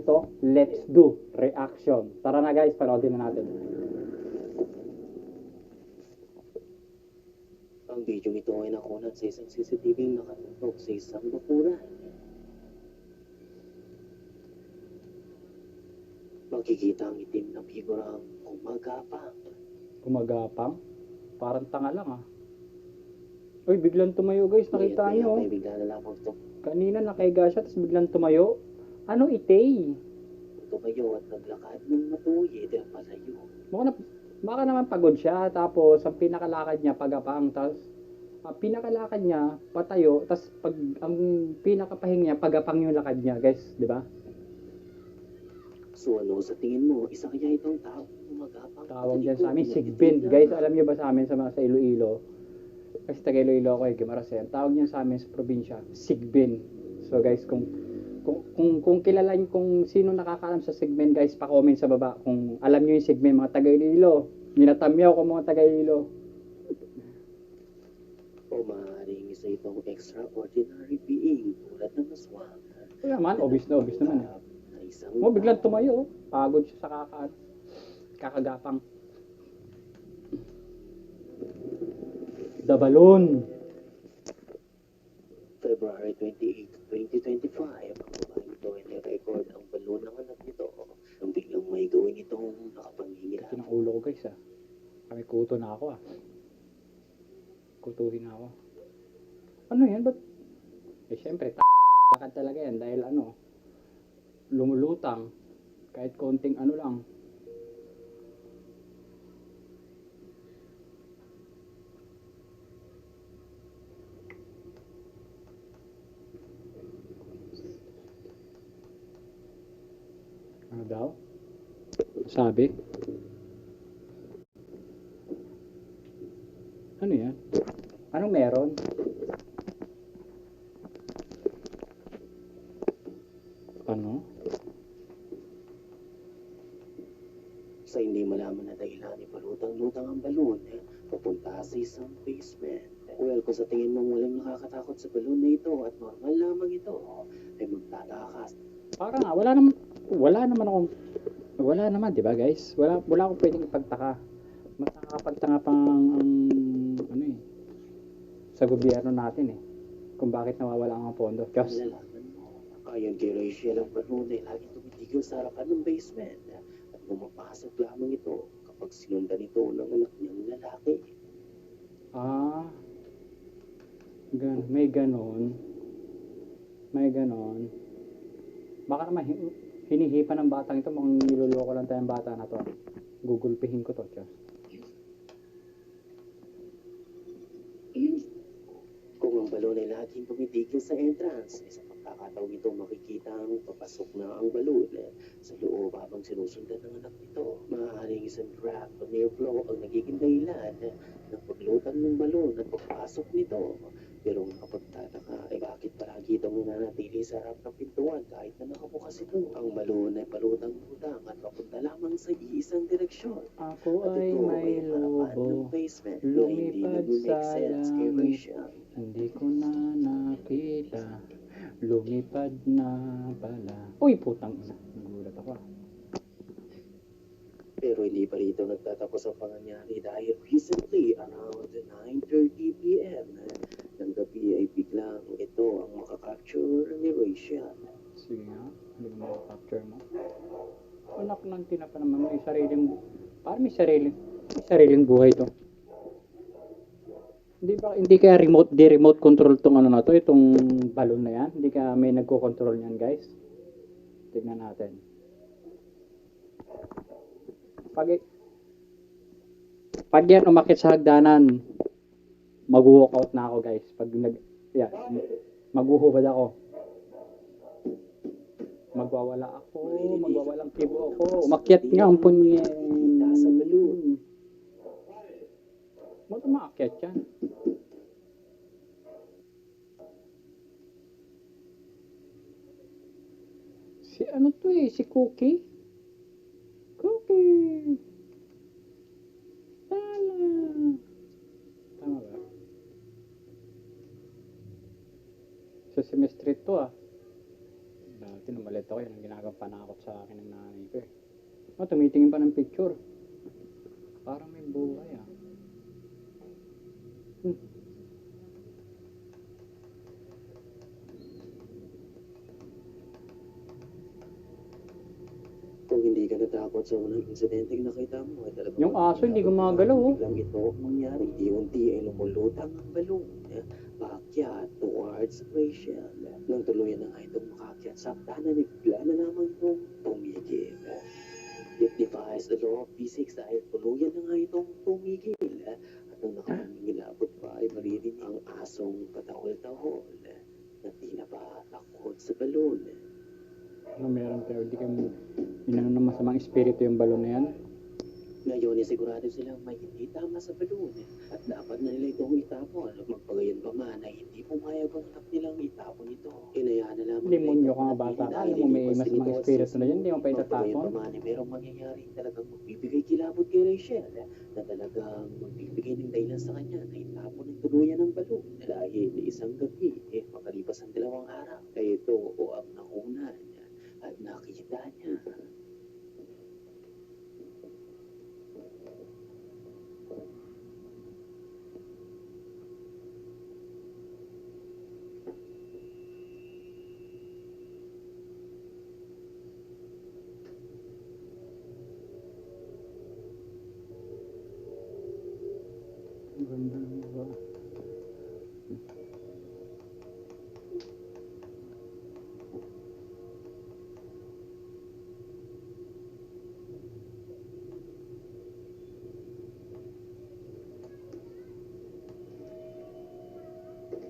to? Let's do reaction. Tara na guys, panoodin na natin. Ang video ito ay nakunan sa isang CCTV nakatutok sa isang bakuran. Makikita ang itim na figurang gumagapang. Gumagapang? Parang tanga lang ah. Uy, biglang tumayo guys, nakita nyo. May bigla na lamang Kanina nakahiga siya, tapos biglang tumayo. Ano itay? tumayo at naglakad ng matuyid palayo. Baka naman pagod siya, tapos ang pinakalakad niya pagapang, tapos pinakalakad niya patayo, tapos ang pinakapahing niya pagapang yung lakad niya guys, di ba? So ano sa tingin mo, isa kaya itong tao gumagapang? Tawag dyan sa amin, Sigbin. Guys, alam niyo ba sa amin sa Iloilo? Kasi taga Iloilo ako Guimarasen. Tawag niya sa amin sa probinsya, Sigbin. So guys, kung kilala niyo kung sino nakakaalam sa Sigbin, guys, pa-comment sa baba kung alam niyo yung Sigbin, mga taga Iloilo. Ninatamyaw ko mga taga Iloilo. O maaaring isa itong extraordinary being tulad ng aswang. Kaya naman, obvious naman eh. Isang Biglang tumayo. Pagod siya sa kakagapang. The Balloon. February 28, 2025, ang babaeng ito ay nirecord ang balon ng anak nito. Nang biglang may gawin itong nakapangingilap. Kasi ng ulo ko guys ah. Kami kuto na ako ah. Kutuhin na ako. Ano yan? Ba't? Eh syempre, lakad talaga yan dahil ano, lumulutang. Kahit konting ano lang. Ano daw? Sabi? Ano yan? Anong meron? Ano? Sa hindi malaman na dahilan, ipalutang-lutang ang balon papunta sa isang basement. Well, kung sa tingin mo walang nakakatakot sa balon na ito at normal lamang ito, ay magtatakas. Parang nga, wala naman, di ba guys? Wala akong pwedeng ipagtaka. Mas nakakapagtanga pang ano eh, sa gobyerno natin eh, kung bakit nawawala ang pondo. Diyos. Ayon kay Rachel, ang balon ay laging tumitigil sa harapan ng basement at pumapasok lamang ito kapag sinundan ito ng anak niyang lalaki. May ganon. Baka naman hinihipa ng batang ito, mukhang niloloko lang tayong bata na to. Gugulpihin ko to, Diyos. Kung ang balon ay laging tumitigil sa entrance, sa pagkakataong ito makikita ang papasok na ang balon sa loob habang sinusundan ng anak nito. Maaaring isang crack o near flow ang nagiging dahilan ng paglutang ng balon at pagpasok nito. Pero ang kapagtataka ay bakit palagi itong nananatili sa harap ng pintuan kahit na nakabukas ito. Ang balon ay palutang-lutang at papunta lamang sa iisang direksyon. Ako ay may lobo, lumipad sa langit, hindi ko na nakita, lumipad na pala. Uy, putang ina, nagulat ako. Pero hindi pa rito nagtatapos ang pangyayari dahil recently around 9:30 p.m. ng gabi ay biglang ito ang makakapture ni Rachel. Sige nga, hindi mo makakapture mo. Anak ng tinapa naman, may sariling, parang may sariling buhay to. Hindi kaya remote control tong ano na to, itong balon na yan. Hindi kaya may nagko-control niyan, guys. Tignan natin. Pag yan umakyat sa hagdanan, mag-walk out na ako, guys. Maghuhubad ako. Magwawalang kibo ako. Umakyat nga ang punye. Sa balon. Ba't umakyat yan? Si ano to eh, si Cookie. Tala. Tama ba? Sa semestre to ah. Dati na mali galit ako. Yan ang ginagapanakot sa akin ng nanay ko eh. Tumitingin pa ng picture. Parang may buhay ah. Kung hindi ka natakot sa unang insidente nakita mo, ay talagang Yung aso hindi gumagalaw oh. biglang ito mangyari. Unti-unti ay lumulutang ang balon. Paakyat towards Rachel. Nang tuluyan na nga itong makakyat sa hagdanan, bigla na lamang itong tumigil. It defies the law of physics dahil tuluyan na nga itong tumigil. At nang nakamingilabot pa ay maririnig ang asong katahol-tahol na tila ba takot sa balon. Meron pero hindi kayo inano ng masamang espiritu yung balon na yan. Ngayon, sigurado silang may hindi tama sa balon at dapat na nila itong itapon. Magpagayon pa man ay hindi pumayag ang anak nilang itapon ito. Hinayaan na lamang Demonyo ka nga bata ka, alam mo may masamang espiritu na yan, hindi mo pa Magpagayon pa itatapon. man ay merong mangyayari talagang magbibigay kilabot kay Rachel na talagang magbibigay ng dahilan sa kanya na itapon ng tuluyan ng balon. Dahil isang gabi, makalipas ang 2 araw, ay ito o ang nakunan at nakita niya. Ganda ng ba?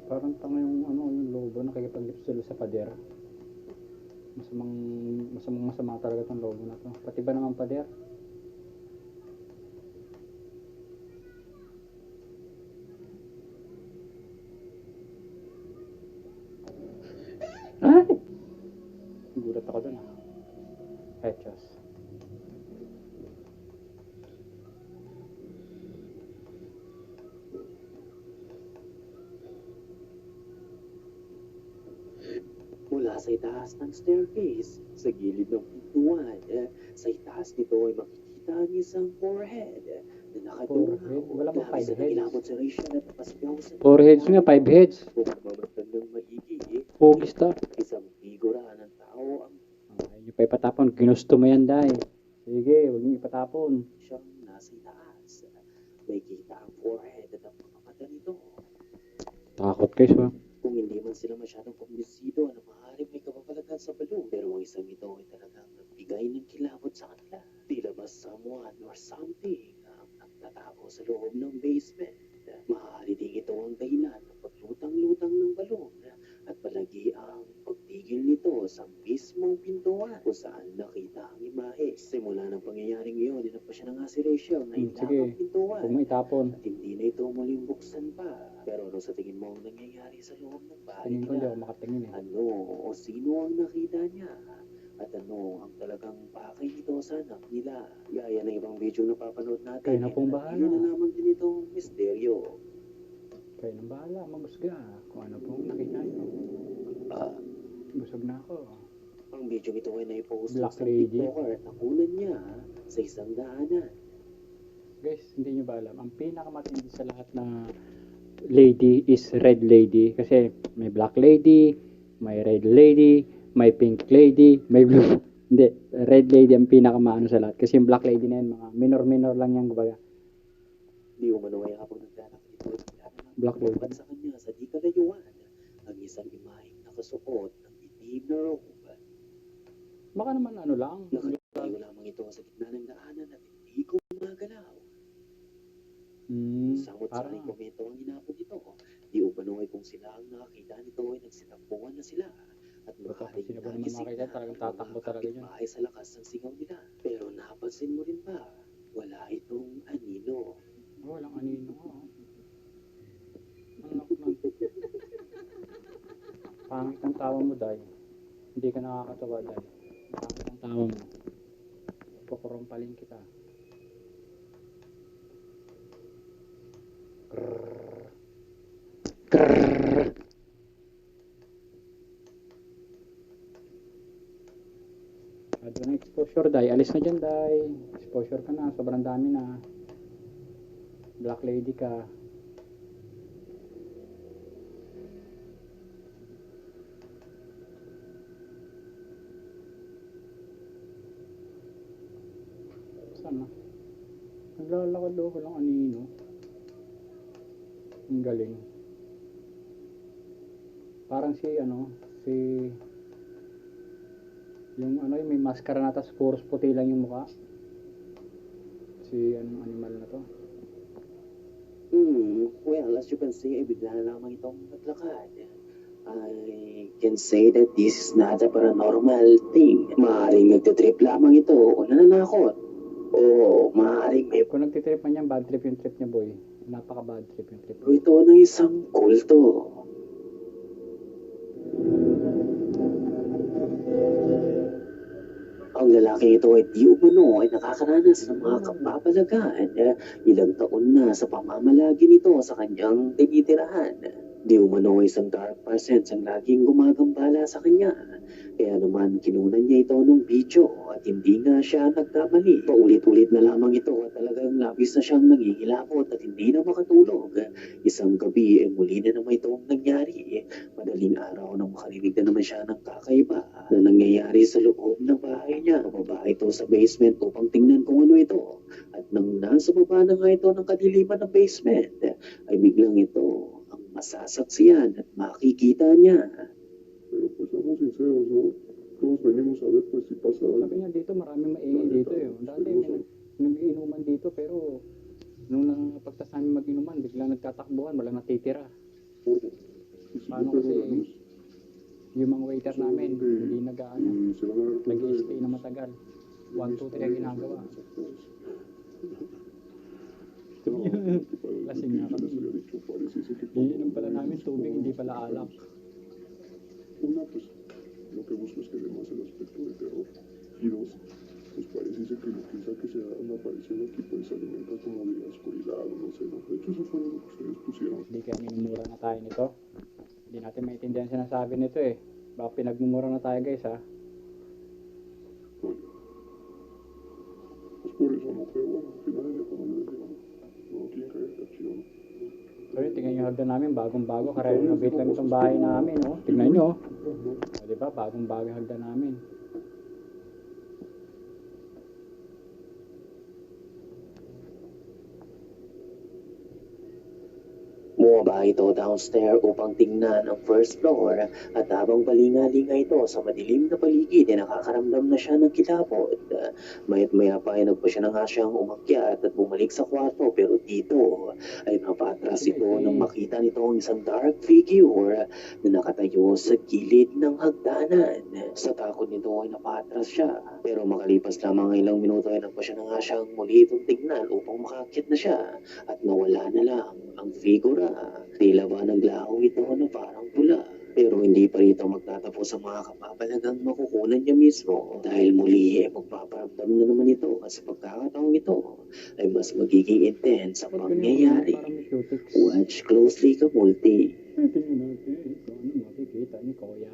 Parang tanga yung yung lobo nakikipaglipsulo sa pader. Masama talaga tong lobo na to. Pati ba naman pader? Ay! Gulat ako dun ah. Hechos. Mula sa itaas ng staircase, sa gilid ng pintuan, sa itaas nito ay makikita ang isang forehead na nakaturaw. Forehead? Wala bang 5 Labis na heads? nagilabot sa Rachel at napasigaw sa 4 heads nga, 5 heads. Kung mamatan ng maigi, Hugis to. isang figura ng tao ang Ay, pa ipatapon. Ginusto mo yan, Day. Sige, huwag niyo ipatapon. siyang nasa itaas. May kita ang forehead at ang mga mata nito. Takot guys, ha? Kung hindi man sila masyadong kumbinsido na maaaring may kapapalagan sa balon, pero ang isang ito ay talagang nagbigay ng kilabot sa kanila. Tila ba someone or something ang nagtatago sa loob ng basement. Maaari din ito ang dahilan ng paglutang-lutang ng balon at palagi ang pagtigil nito sa mismong pintuan kung saan nakita ang imahe. Simula ng pangyayaring iyon, dinapa siya na nga si Rachel na Sige, ilapang pintuan. huwag mo itapon. At hindi na ito muling buksan pa. Pero ano sa tingin mo ang nangyayari sa loob ng bahay Tingin ko hindi nila? ako makatingin eh. Ano o sino ang nakita niya? At ano ang talagang pakay nito sa anak nila? Gaya ng ibang video na papanood natin, Kayo na pong bahala. nanatili na lamang din itong misteryo. Kayo nang bahala, magusga. Kung ano pong nakita nyo. Busog na ako. Ang video ito ay naipost Black sa Lady. TikToker at nakunan niya sa isang daanan. Guys, hindi nyo ba alam? Ang pinakamatindi sa lahat na lady is red lady. Kasi may black lady, may red lady, may pink lady, may blue. Hindi, red lady ang pinakamaano sa lahat. Kasi yung black lady na yan, mga minor-minor lang yan, kumbaga. Di umano ay habang naglalakad ito ay bigla na Black Lady. lumapad sa kanya sa di kalayuan ang isang imaheng nakasuot ng itim na robe. Baka naman ano lang. Nakatayo lamang ito sa gitna ng daanan at hindi gumagalaw. Samot-saring Parang, komento ang inabot nito. Di umano ay kung sila ang nakakita nito ay nagsitampuan na sila. At maaaring sino ba naman makita, talagang tatakbo talaga yun. kapitbahay sa lakas ng sigaw nila. Pero napansin mo rin ba, wala itong anino. walang anino. Anak ng... Pangit ang tawa mo, Day. Hindi ka nakakatawa, Day. Pangit ang tawa mo. Kukurumpalin kita. Grrrr. Grrrr. exposure, Day. Alis na dyan, Day. Exposure ka na. Sobrang dami na. Black lady ka. Saan na? Naglalakad daw ko lang anino. Ang galing. Parang si yung yung may maskara na tas puros puti lang yung mukha. Si anong animal na to? Well, as you can see, ay bigla na lamang itong naglakad. I can say that this is not a paranormal thing. Maaaring nagtitrip lamang ito o nananakot. O maaaring may Kung nagtitrip man yan, bad trip yung trip niya, boy. Napaka bad trip yung trip. ito ng isang kulto. Ang lalaking ito ay di umano ay nakakaranas ng mga kapapalagan. Ilang taon na sa pamamalagi nito sa kanyang tinitirahan. Di umano ay isang dark presence ang laging gumagambala sa kanya. Kaya naman kinunan niya ito ng video at hindi nga siya nagkamali. Paulit-ulit na lamang ito at talagang labis na siyang nangihilabot at hindi na makatulog. Isang gabi ay muli na naman itong nangyari. Madaling araw nang makarinig na naman siya ng kakaiba na nangyayari sa loob ng bahay niya. Pababa ito sa basement upang tingnan kung ano ito. At nang nasa baba na nga ito ng kadiliman ng basement, ay biglang ito ang masasaksiyan at makikita niya. Pero pues seamos sinceros, ¿no? Todos venimos a ver pues si pasa algo. Sabi niya dito, maraming maingay dito eh. Dati may nag-iinuman dito pero nung napagtas namin mag-inuman, biglang nagtatakbuhan, walang natitira. Sordo. Y si Paano no kasi pega la luz, yung mga waiter namin, hindi nag-ano, y se van a dar cuenta de nag-i-stay na matagal. 1, 2, 3 ang ginagawa. Lasing nga kami. Iinom pala namin tubig, hindi pala alak. Una, pues lo que busco es que dé más el aspecto de terror. Y dos, pues parece ser que lo que sea que sea una aparición aquí pues se alimenta como de la oscuridad, o no sé, ¿no? De hecho, eso fue lo que ustedes pusieron. Hindi kaya minumura na tayo nito. Hindi natin maintindihan sinasabi nito eh. Baka pinagmumura na tayo guys ha. Oye, pues por eso no, pero bueno, al final ya como yo les digo, no quieren caer está chido, ¿no? So yun, tingnan nyo hagdan namin, bagong-bago. Karayong lang itong bahay namin, oh. Tingnan nyo, oh. O, diba, bagong-bago yung hagdan namin. Bumaba ito downstairs upang tingnan ang first floor at habang palinga-linga ito sa madilim na paligid ay nakakaramdam na siya ng kilabot. Mayat maya pa ay nagpa siya na nga siyang umakyat at bumalik sa kwarto pero dito ay mapatras ito nang makita nito ang isang dark figure na nakatayo sa gilid ng hagdanan. Sa takot nito ay napatras siya pero makalipas lamang ang ilang minuto ay nagpa siya na nga siyang muli itong tingnan upang makakyat na siya at nawala na lang ang figura. Tila ba naglaho ito na parang pula. Pero hindi pa rito magtatapos sa mga kapapalagang makukunan niya mismo dahil muli ay magpaparamdam na naman ito at sa pagkakataong ito ay mas magiging intense ang pangyayari. Watch closely ka, Multi. Tingnan natin kung ano makikita ni Kuya.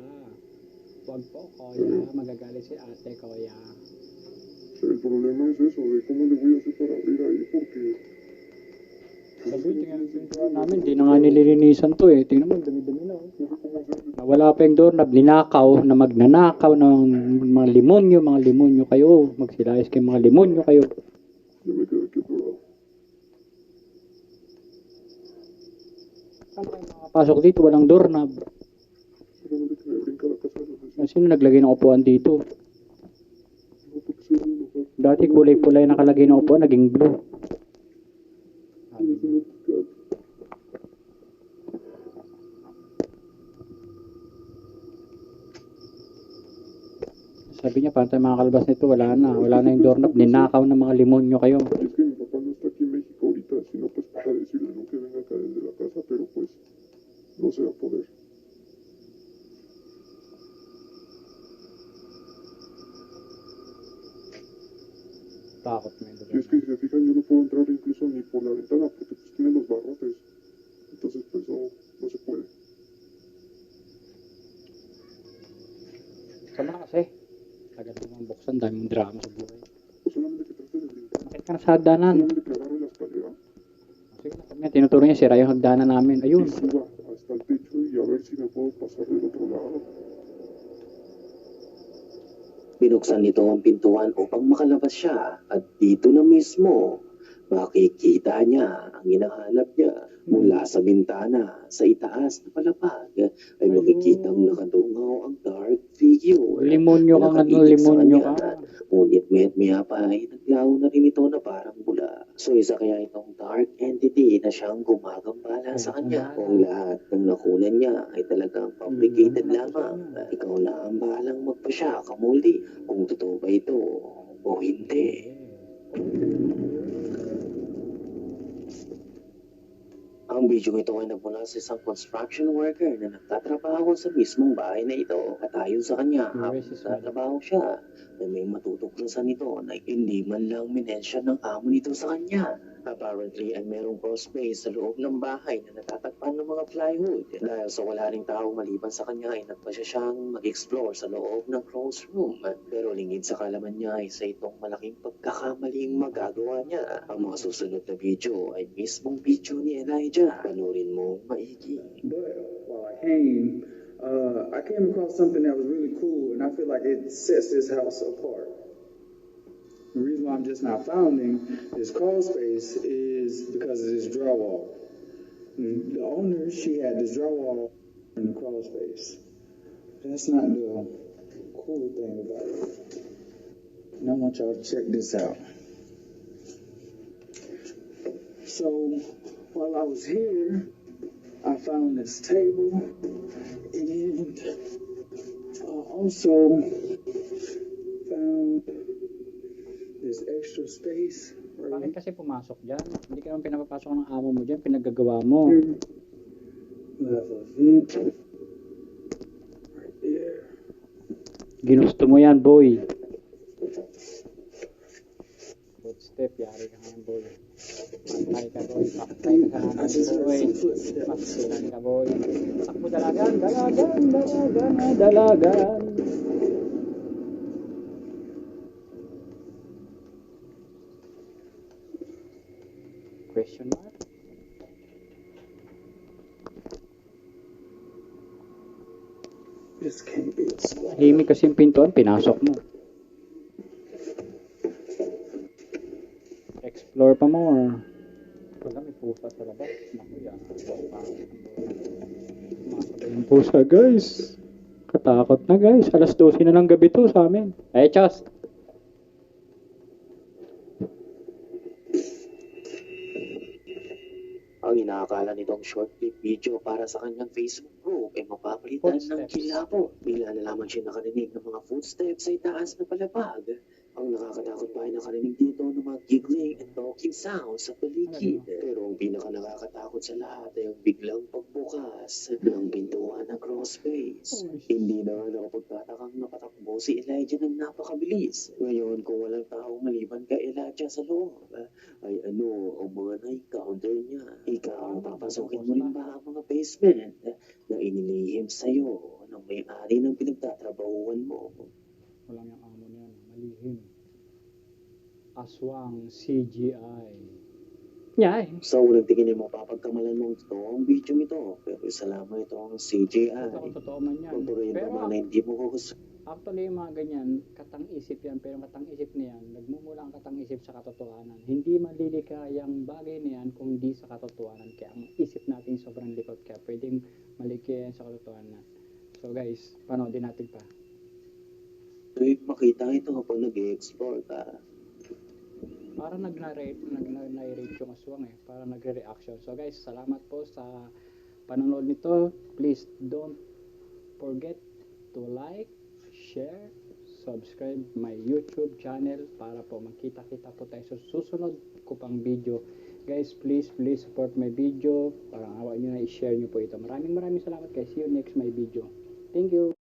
Huwag po, Kuya. Magagalit si ate, Kuya. El problema es eso, de cómo le voy a hacer para abrir ahí, porque... Sabi, tingnan yung pintuan namin. Di na nga nililinisan to eh. Tingnan mo, dami-dami na. Nawala pa yung doorknob. Linakaw na magnanakaw ng mga limonyo kayo. Magsilayas kayo mga limonyo kayo. Ya me quedé aquí atorado. Saan tayo makapasok dito? Walang doorknob. Pero no de que me brinca la casa de los vecinos. Sino naglagay ng upuan dito? No, porque se van a enojar. Dati kulay-pulay nakalagay ng upuan, naging blue. No se van a enojar. Sabi niya, paano tayo makakalabas nito? Wala na yung doorknob. Ninakaw ng mga limonyo kayo. Y es que mi papá no está aquí en México ahorita, sino pues para decirle no que venga acá desde la casa, pero pues no se va a poder. Takot mo Y es que si se fijan yo no puedo entrar incluso ni por la ventana porque pues tiene los barrotes. Entonces pues no se puede. Sama na kasi. Tagal naman buksan, daming drama sa sa hagdanan. Hombre, que agarre la escalera Sige na, kami, tinuturo niya, sira yung hagdanan namin. y Ayun. suba hasta el techo y a ver si me puedo pasar del otro lado. Binuksan nito ang pintuan upang makalabas siya at dito na mismo makikita niya ang hinahanap niya mula sa bintana sa itaas na palapag ay makikitang nakadungaw ang dark figure. Limonyo ka nga, Nakatitig sa limonyo kanya. ka. Ngunit maya pa ay naglaho na rin ito na parang bula. So isa kaya itong dark entity na siyang gumagambala sa kanya. Kung lahat ng nakunan niya ay talagang fabricated lamang. Ikaw na ang bahalang magpasya kamuli kung totoo ba ito o hindi. Ang video ito ay nagmula sa isang construction worker na nagtatrabaho sa mismong bahay na ito. At ayon sa kanya, habang nagtatrabaho siya, na may matutuklasan nito na hindi man lang minensyon ng amo nito sa kanya. Apparently ay merong crawl space sa loob ng bahay na natatakpan ng mga plywood. Dahil sa wala ring tao maliban sa kanya ay nagpasya siyang mag-explore sa loob ng closed room. Pero lingid sa kalaman niya ay sa itong malaking pagkakamaling magagawa niya. Ang mga susunod na video ay mismong video ni Elijah. Panurin mo maigi. But while I came across something that was really cool, and I feel like it sets this house apart. The reason why I'm just not founding this crawl space is because of this drywall. The owner, she had this drywall in the crawl space. That's not the cool thing about it. And I want y'all to check this out. So while I was here, I found this table, and also found this extra space. Bakit kasi pumasok dyan? Hindi ka naman pinapapasok ng amo mo dyan, pinaggagawa mo. We have a vent right there. Ginusto mo yan, boy. Footstep, yari ka ngayon, boy. Patay ka, boy. Patay ka sa I just namin, heard boy. some footsteps. Pasilan ka, boy. Takbo, dalagan, dalagan, dalagan, dalagan. Question mark? This can't be a spot. Himik kasi yung pintuan, pinasok mo. Explore pa more. Wala, may pusa sa labas. Naku, yan. Masabay yung pusa, guys. Katakot na, guys. Alas 12 na lang gabi to sa amin. Eh, Chas. Ang inaakala nitong short clip video para sa kanyang Facebook group ay mapapalitan ng Footsteps. kilabot. Bigla na lamang siya nakarinig ng mga footsteps sa itaas na palapag. Ang nakakatakot pa ay nakarinig dito ng mga giggling and talking sounds sa paligid. Pero ang pinaka nakakatakot sa lahat ay ang biglang pagbukas ng pintuan ng crawl space. Hindi na nga nakapagtatakang napatakbo si Elijah ng napakabilis. Ngayon kung walang tao maliban kay Elijah sa loob, ay ano ang mga na-encounter niya. Ikaw, papasukin mo rin ba ang mga basement na inilihim sa'yo ng may-ari ng pinagtatrabahuan mo? Walang yung amo niyan. Malihim. Aswang CGI. Nyay. Sa unang tingin mo, papagkamalan mong ito ang video nito. Pero isa lamang ito ang CGI. Totoo man yan. Pagpagayin Pero naman na hindi mo gusto. actually, yung mga ganyan, katang-isip yan. Pero katang-isip na yan, nagmumula ang katang-isip sa katotohanan. Hindi malilikayang bagay na yan kung di sa katotohanan. Kaya ang isip natin sobrang likot. Kaya pwedeng malikaya yan sa katotohanan. So guys, panoodin natin pa. Tuwing makita ito kapag nag-explore ka. Para nag-narrate yung aswang eh. Para nagre-reaction. So guys, salamat po sa panonood nito. Please don't forget to like, share, subscribe my YouTube channel para po magkita-kita po tayo sa susunod ko pang video. Guys, please support my video. Parang awa nyo na i-share nyo po ito. Maraming salamat guys. See you next my video. Thank you.